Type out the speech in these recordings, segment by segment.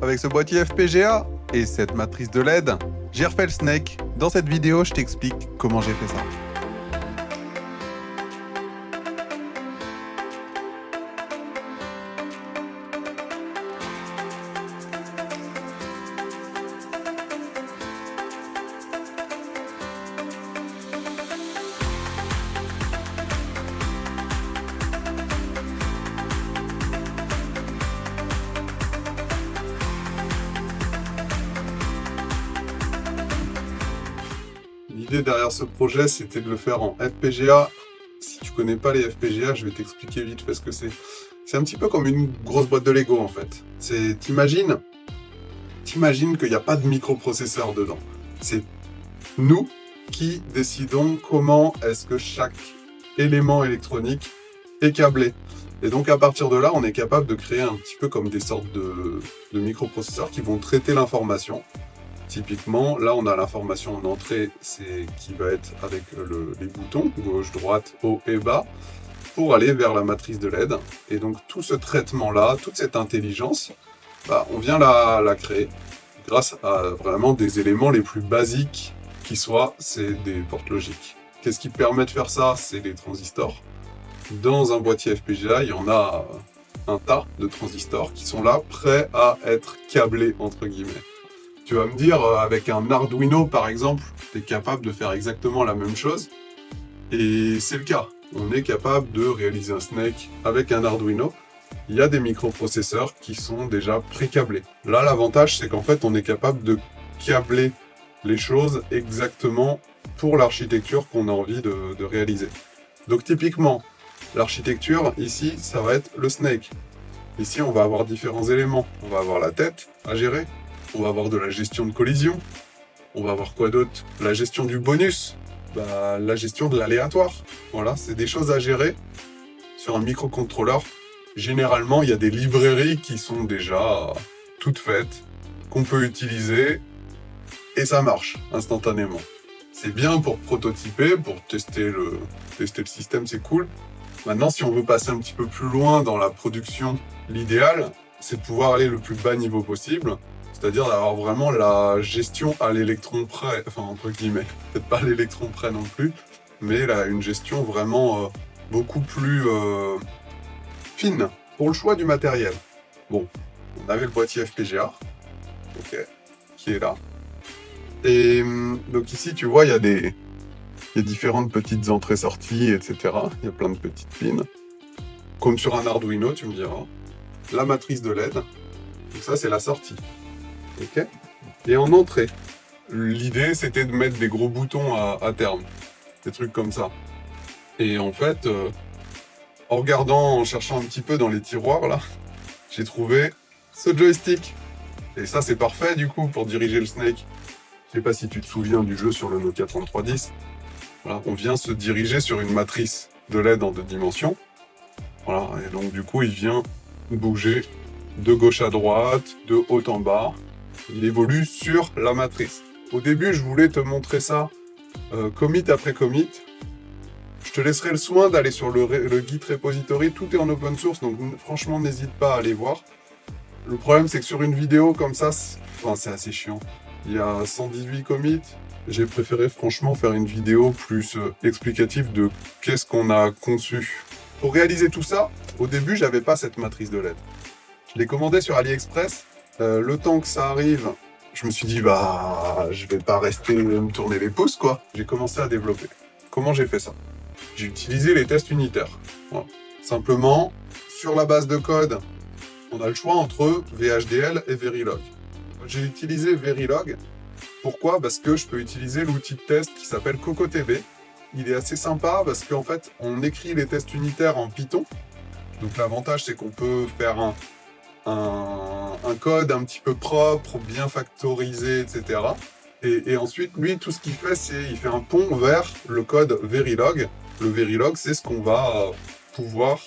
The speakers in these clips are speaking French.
avec ce boîtier FPGA et cette matrice de LED, j'ai refait le Snake. Dans cette vidéo, je t'explique comment j'ai fait ça. L'idée derrière ce projet, c'était de le faire en FPGA. Si tu connais pas les FPGA, je vais t'expliquer vite fait ce que c'est. C'est un petit peu comme une grosse boîte de Lego en fait. T'imagines qu'il n'y a pas de microprocesseur dedans. C'est nous qui décidons comment est-ce que chaque élément électronique est câblé. Et donc à partir de là, on est capable de créer un petit peu comme des sortes de microprocesseurs qui vont traiter l'information. Typiquement, là on a l'information en entrée, qui va être avec les boutons gauche, droite, haut et bas, pour aller vers la matrice de LED. Et donc tout ce traitement-là, toute cette intelligence, on vient la créer grâce à vraiment des éléments les plus basiques qui soient, c'est des portes logiques. Qu'est-ce qui permet de faire ça? C'est les transistors. Dans un boîtier FPGA, il y en a un tas de transistors qui sont là, prêts à être câblés, entre guillemets. Tu vas me dire, avec un Arduino par exemple, tu es capable de faire exactement la même chose. Et c'est le cas. On est capable de réaliser un Snake avec un Arduino. Il y a des microprocesseurs qui sont déjà pré-câblés. Là, l'avantage, c'est qu'en fait, on est capable de câbler les choses exactement pour l'architecture qu'on a envie de réaliser. Donc typiquement, l'architecture, ici, ça va être le Snake. Ici, on va avoir différents éléments. On va avoir la tête à gérer. On va avoir de la gestion de collision. On va avoir quoi d'autre? La gestion du bonus. La gestion de l'aléatoire. Voilà, c'est des choses à gérer sur un microcontrôleur. Généralement, il y a des librairies qui sont déjà toutes faites, qu'on peut utiliser, et ça marche instantanément. C'est bien pour prototyper, pour tester le système, c'est cool. Maintenant, si on veut passer un petit peu plus loin dans la production, l'idéal, c'est de pouvoir aller le plus bas niveau possible. C'est-à-dire d'avoir vraiment la gestion à l'électron près, enfin entre guillemets, peut-être pas à l'électron près non plus, mais là, une gestion vraiment beaucoup plus fine pour le choix du matériel. Bon, on avait le boîtier FPGA, ok, qui est là. Et donc ici, tu vois, il y a différentes petites entrées-sorties, etc. Il y a plein de petites pins. Comme sur un Arduino, tu me diras. La matrice de LED, donc ça c'est la sortie. Okay. Et en entrée, l'idée c'était de mettre des gros boutons à terme, des trucs comme ça. Et en fait, en cherchant un petit peu dans les tiroirs là, j'ai trouvé ce joystick. Et ça c'est parfait du coup pour diriger le Snake. Je sais pas si tu te souviens du jeu sur le Nokia 3310. Voilà, on vient se diriger sur une matrice de LED en 2 dimensions. Voilà, et donc du coup il vient bouger de gauche à droite, de haut en bas. Il évolue sur la matrice. Au début, je voulais te montrer ça commit après commit. Je te laisserai le soin d'aller sur le Git repository. Tout est en open source, donc franchement, n'hésite pas à aller voir. Le problème, c'est que sur une vidéo comme ça, c'est assez chiant. Il y a 118 commits. J'ai préféré franchement faire une vidéo plus explicative de qu'est-ce qu'on a conçu. Pour réaliser tout ça, au début, j'avais pas cette matrice de LED. Je l'ai commandé sur AliExpress. Le temps que ça arrive, je me suis dit, je vais pas rester me tourner les pouces, quoi. J'ai commencé à développer. Comment j'ai fait ça? J'ai utilisé les tests unitaires. Voilà. Simplement, sur la base de code, on a le choix entre VHDL et Verilog. J'ai utilisé Verilog. Pourquoi? Parce que je peux utiliser l'outil de test qui s'appelle CocoTB. Il est assez sympa parce qu'en fait, on écrit les tests unitaires en Python. Donc l'avantage, c'est qu'on peut faire un code un petit peu propre, bien factorisé, etc. Et ensuite, lui, tout ce qu'il fait, c'est il fait un pont vers le code Verilog. Le Verilog, c'est ce qu'on va pouvoir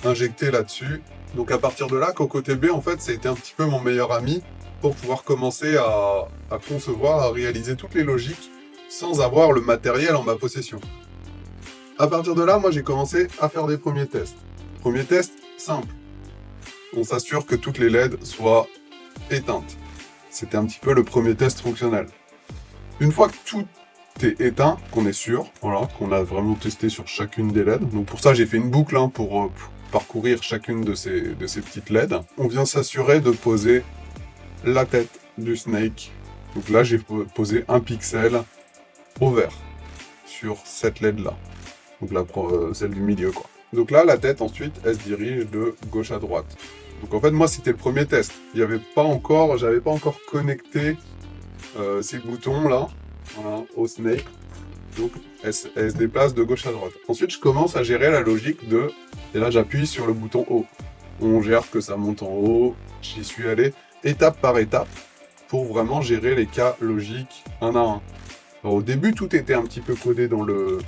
injecter là-dessus. Donc à partir de là, CocoTB, en fait, ça a été un petit peu mon meilleur ami pour pouvoir commencer à concevoir, à réaliser toutes les logiques sans avoir le matériel en ma possession. À partir de là, moi, j'ai commencé à faire des premiers tests. Premier test, simple. On s'assure que toutes les LED soient éteinte. C'était un petit peu le premier test fonctionnel. Une fois que tout est éteint, qu'on est sûr, voilà, qu'on a vraiment testé sur chacune des LED. Donc pour ça, j'ai fait une boucle pour parcourir chacune de ces petites LED. On vient s'assurer de poser la tête du snake. Donc là, j'ai posé un pixel au vert sur cette LED là. Donc là, celle du milieu, quoi. Donc là, la tête, ensuite, elle se dirige de gauche à droite. Donc en fait, moi, c'était le premier test. J'avais pas encore connecté ces boutons là, voilà, au snake. Donc elle se déplace de gauche à droite. Ensuite, je commence à gérer la logique de... Et là, j'appuie sur le bouton haut. On gère que ça monte en haut. J'y suis allé étape par étape pour vraiment gérer les cas logiques un à un. Alors, au début, tout était un petit peu codé dans le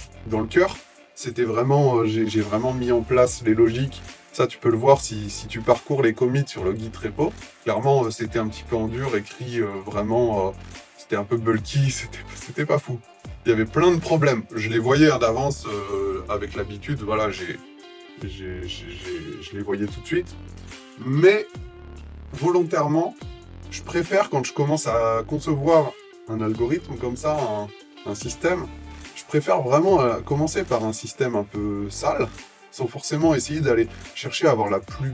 cœur. C'était vraiment... j'ai vraiment mis en place les logiques. Ça, tu peux le voir si tu parcours les commits sur le Git repo. Clairement, c'était un petit peu en dur, écrit vraiment... c'était un peu bulky, c'était pas fou. Il y avait plein de problèmes. Je les voyais d'avance avec l'habitude, voilà, je les voyais tout de suite. Mais volontairement, je préfère quand je commence à concevoir un algorithme comme ça, un système, je préfère vraiment commencer par un système un peu sale, sans forcément essayer d'aller chercher à avoir la plus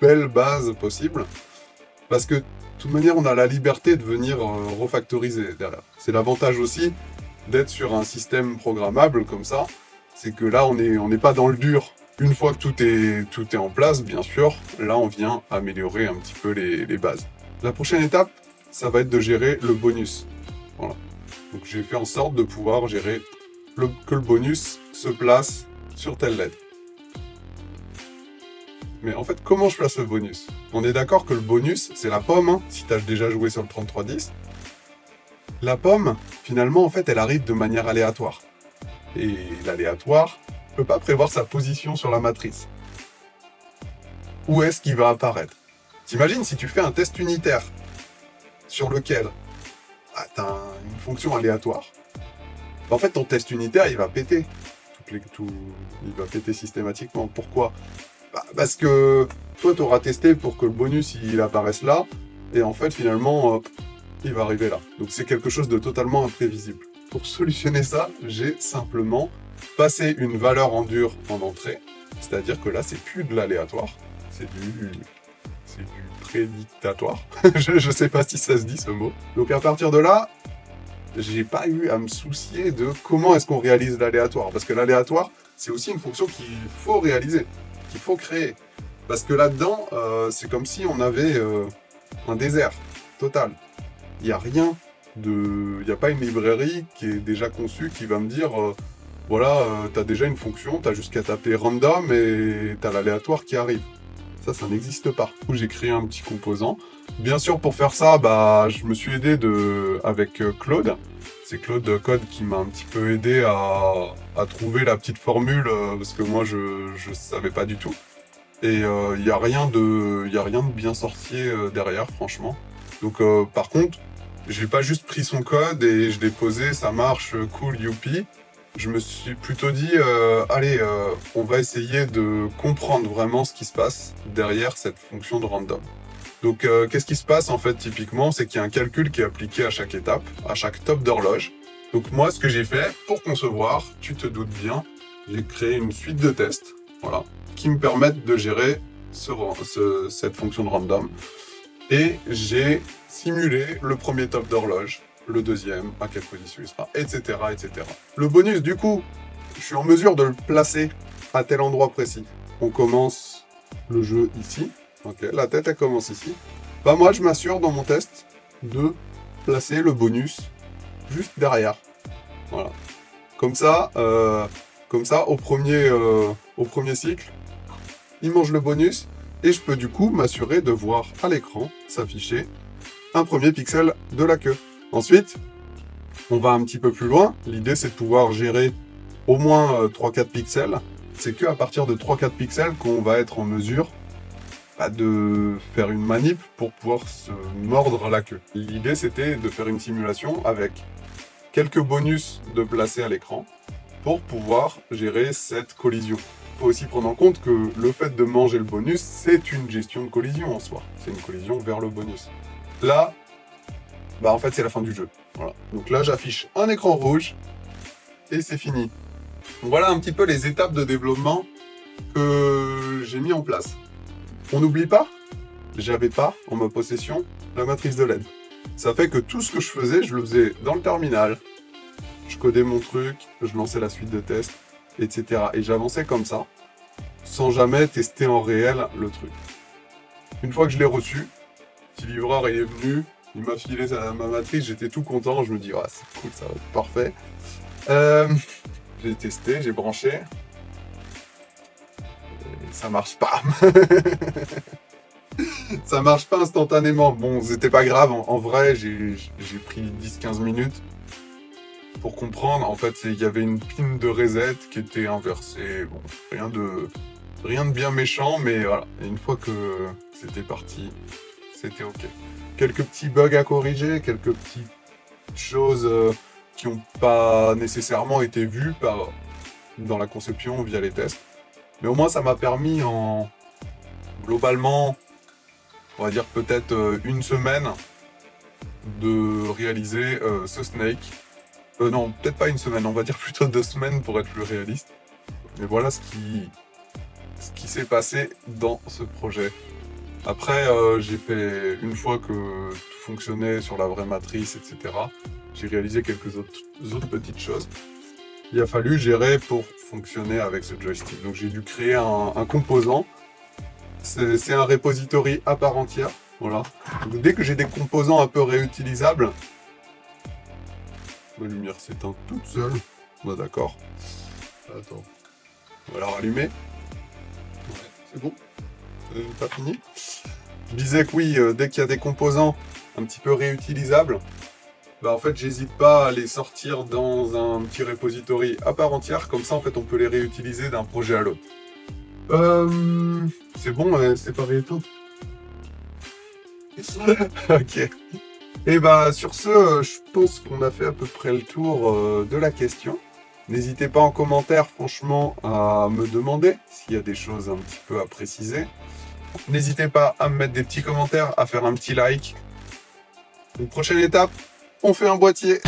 belle base possible. Parce que, de toute manière, on a la liberté de venir refactoriser derrière. C'est l'avantage aussi d'être sur un système programmable comme ça. C'est que là, on n'est pas dans le dur. Une fois que tout est en place, bien sûr, là, on vient améliorer un petit peu les bases. La prochaine étape, ça va être de gérer le bonus. Voilà. Donc, j'ai fait en sorte de pouvoir gérer que le bonus se place sur telle LED. Mais en fait, comment je place le bonus? On est d'accord que le bonus, c'est la pomme, hein, si tu as déjà joué sur le 3310. La pomme, finalement, en fait, elle arrive de manière aléatoire. Et l'aléatoire ne peut pas prévoir sa position sur la matrice. Où est-ce qu'il va apparaître? T'imagines si tu fais un test unitaire sur lequel tu as une fonction aléatoire. En fait, ton test unitaire, il va péter. Il va péter systématiquement. Pourquoi? Parce que toi, tu auras testé pour que le bonus il apparaisse là, et en fait, finalement, il va arriver là. Donc, c'est quelque chose de totalement imprévisible. Pour solutionner ça, j'ai simplement passé une valeur en dur en entrée, c'est-à-dire que là, c'est plus de l'aléatoire, c'est du prédictatoire. Je sais pas si ça se dit ce mot. Donc, à partir de là, j'ai pas eu à me soucier de comment est-ce qu'on réalise l'aléatoire, parce que l'aléatoire, c'est aussi une fonction qu'il faut réaliser, qu'il faut créer. Parce que là-dedans, c'est comme si on avait un désert total. Il n'y a rien il n'y a pas une librairie qui est déjà conçue qui va me dire voilà, tu as déjà une fonction, tu as juste qu'à taper random et tu as l'aléatoire qui arrive. Ça n'existe pas. Du coup, j'ai créé un petit composant. Bien sûr, pour faire ça, je me suis aidé avec Claude. C'est Claude Code qui m'a un petit peu aidé à trouver la petite formule parce que moi, je ne savais pas du tout. Et il n'y a rien de bien sorcier derrière, franchement. Donc, par contre, j'ai pas juste pris son code et je l'ai posé, ça marche, cool, youpi. Je me suis plutôt dit, allez, on va essayer de comprendre vraiment ce qui se passe derrière cette fonction de random. Donc, qu'est-ce qui se passe en fait typiquement? C'est qu'il y a un calcul qui est appliqué à chaque étape, à chaque top d'horloge. Donc moi, ce que j'ai fait pour concevoir, tu te doutes bien, j'ai créé une suite de tests, voilà, qui me permettent de gérer cette fonction de random. Et j'ai simulé le premier top d'horloge, le deuxième, à quelle position il sera, etc., etc. Le bonus, du coup, je suis en mesure de le placer à tel endroit précis. On commence le jeu ici. Ok, la tête, elle commence ici. Moi, je m'assure dans mon test de placer le bonus juste derrière. Voilà. Comme ça, au premier cycle, il mange le bonus. Et je peux du coup m'assurer de voir à l'écran s'afficher un premier pixel de la queue. Ensuite, on va un petit peu plus loin. L'idée, c'est de pouvoir gérer au moins 3-4 pixels. C'est qu'à partir de 3-4 pixels qu'on va être en mesure de faire une manip pour pouvoir se mordre la queue. L'idée, c'était de faire une simulation avec quelques bonus de placer à l'écran pour pouvoir gérer cette collision. faut aussi prendre en compte que le fait de manger le bonus, c'est une gestion de collision en soi. C'est une collision vers le bonus. Là, bah en fait, c'est la fin du jeu. Voilà. Donc là, j'affiche un écran rouge et c'est fini. Donc voilà un petit peu les étapes de développement que j'ai mis en place. On n'oublie pas, j'avais pas en ma possession la matrice de LED. Ça fait que tout ce que je faisais, je le faisais dans le terminal. Je codais mon truc, je lançais la suite de tests, etc. Et j'avançais comme ça, sans jamais tester en réel le truc. Une fois que je l'ai reçu, petit livreur il est venu, il m'a filé ma matrice, j'étais tout content, je me dis, ah, c'est cool, ça va être parfait. J'ai testé, j'ai branché. Et ça marche pas. Ça marche pas instantanément. Bon, c'était pas grave, en vrai, j'ai pris 10-15 minutes pour comprendre. En fait, il y avait une pin de reset qui était inversée. Bon, rien de bien méchant, mais voilà. Et une fois que c'était parti, c'était ok. Quelques petits bugs à corriger, quelques petites choses qui n'ont pas nécessairement été vues dans la conception via les tests. Mais au moins, ça m'a permis globalement, on va dire peut-être une semaine, de réaliser ce Snake. Non, peut-être pas une semaine, on va dire plutôt 2 semaines pour être plus réaliste. Mais voilà ce qui s'est passé dans ce projet. Après, j'ai fait, une fois que tout fonctionnait sur la vraie matrice, etc., j'ai réalisé quelques autres petites choses. Il a fallu gérer pour fonctionner avec ce joystick. Donc j'ai dû créer un composant. C'est un repository à part entière. Voilà. Donc, dès que j'ai des composants un peu réutilisables, ma lumière s'éteint toute seule. Bah d'accord. Attends. On va la rallumer. Ouais, c'est bon. C'est pas fini. Je disais que oui, dès qu'il y a des composants un petit peu réutilisables, bah en fait j'hésite pas à les sortir dans un petit repository à part entière, comme ça en fait on peut les réutiliser d'un projet à l'autre. C'est bon, c'est pas rééteint. Ok. Et bah sur ce, je pense qu'on a fait à peu près le tour de la question. N'hésitez pas en commentaire franchement à me demander s'il y a des choses un petit peu à préciser. N'hésitez pas à me mettre des petits commentaires, à faire un petit like. Une prochaine étape, on fait un boîtier.